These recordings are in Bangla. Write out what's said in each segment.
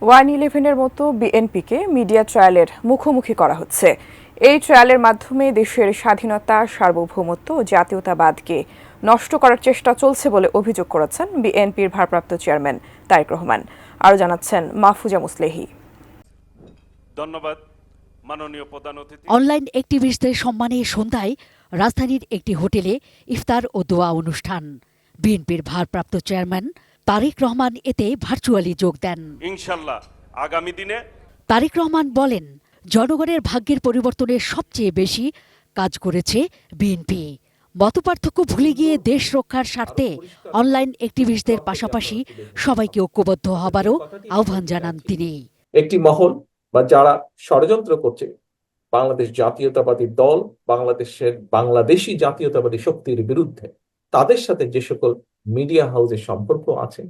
111-এর মতো বিএনপিকে মিডিয়া ট্রায়ালের মুখোমুখি করা হচ্ছে। এই ট্রায়ালের মাধ্যমে দেশের স্বাধীনতা, সার্বভৌমত্ব ও জাতীয়তাবাদকে নষ্ট করার চেষ্টা চলছে বলে অভিযোগ করেছেন বিএনপির ভারপ্রাপ্ত চেয়ারম্যান তারেক রহমান। আরও জানাচ্ছেন মাহফুজা মুসলেহি। ধন্যবাদ মাননীয় প্রধান অতিথি। অনলাইন অ্যাক্টিভিস্টদের সম্মানে সন্ধ্যায় রাজধানীর একটি হোটেলে ইফতার ও দোয়া অনুষ্ঠান। বিএনপির ভারপ্রাপ্ত চেয়ারম্যান তারেক রহমান এতে ভার্চুয়ালি যোগ দেন। ইনশাআল্লাহ আগামী দিনে তারেক রহমান বলেন, জনগণের ভাগ্যের পরিবর্তনে সবচেয়ে বেশি কাজ করেছে বিএনপি। মতপার্থক্য ভুলে গিয়ে দেশ রক্ষার স্বার্থে অনলাইন অ্যাক্টিভিস্টদের পাশাপাশি সবাইকে ঐক্যবদ্ধ হবারও আহ্বান জানান তিনি। একটি মহল বা যারা ষড়যন্ত্র করছে বাংলাদেশ জাতীয়তাবাদী দল, বাংলাদেশি জাতীয়তাবাদী শক্তির বিরুদ্ধে, তাদের সাথে যে সকল মিডিয়া হাউসের সম্পর্ক আছে,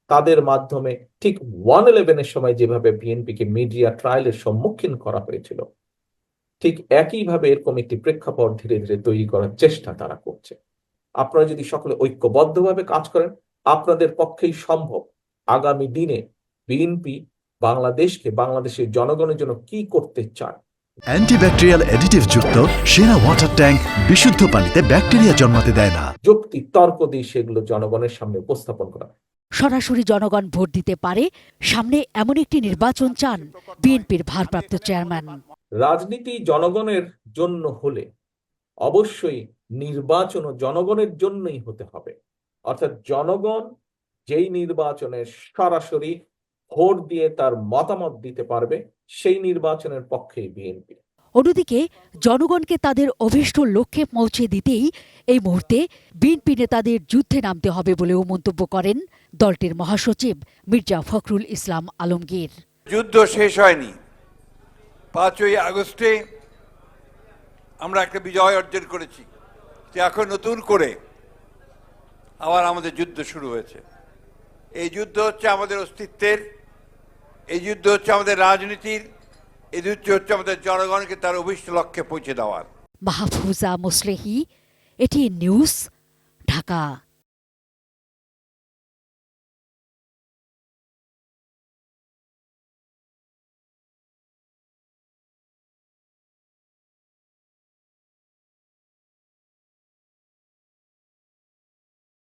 তাদের মাধ্যমে ঠিক 111-এর সময় যেভাবে বিএনপিকে মিডিয়া ট্রায়ালের সম্মুখীন করা হয়েছিল, ঠিক একইভাবে এরকম একটি প্রেক্ষাপট ধীরে ধীরে তৈরি করার চেষ্টা তারা করছে। আপনারা যদি সকলে ঐক্যবদ্ধভাবে কাজ করেন, আপনাদের পক্ষেই সম্ভব আগামী দিনে বিএনপি বাংলাদেশের জনগণের জন্য কি করতে চায়। অ্যান্টিব্যাকটেরিয়াল অ্যাডিটিভ যুক্ত সেরা ওয়াটার ট্যাঙ্ক বিশুদ্ধ পানিতে ব্যাকটেরিয়া জন্মাতে দেয় না। যুক্তি তর্ক দিয়ে সেগুলো জনগণের সামনে উপস্থাপন করা। সরাসরি জনগণ ভোট দিতে পারে, সামনে এমন একটি নির্বাচন চান বিএনপির ভারপ্রাপ্ত চেয়ারম্যান। রাজনীতি জনগণের জন্য হলে অবশ্যই নির্বাচনও জনগণের জন্যই হতে হবে। অর্থাৎ জনগণ যেই নির্বাচনে সরাসরি ভোট দিয়ে তার মতামত দিতে পারবে, সেই নির্বাচনের পক্ষেই বিএনপি। অন্যদিকে জনগণকে তাদের অভীষ্ট লক্ষ্যে পৌঁছে দিতেই এই মুহূর্তে বিএনপি নেতাদের যুদ্ধে নামতে হবে বলেও মন্তব্য করেন দলটির মহাসচিব মির্জা ফখরুল ইসলাম আলমগীর। যুদ্ধ শেষ হয়নি। 5ই আগস্টে আমরা একটা বিজয় অর্জন করেছি, যে এখন নতুন করে আবার আমাদের যুদ্ধ শুরু হয়েছে। এই যুদ্ধ হচ্ছে আমাদের অস্তিত্বের, এই যুদ্ধ হচ্ছে আমাদের রাজনীতির, এই যুদ্ধ হচ্ছে আমাদের জনগণকে তার অভীষ্ট লক্ষ্যে পৌঁছে দেওয়ার। Mahfuza Muslehi, ATN News, Dhaka.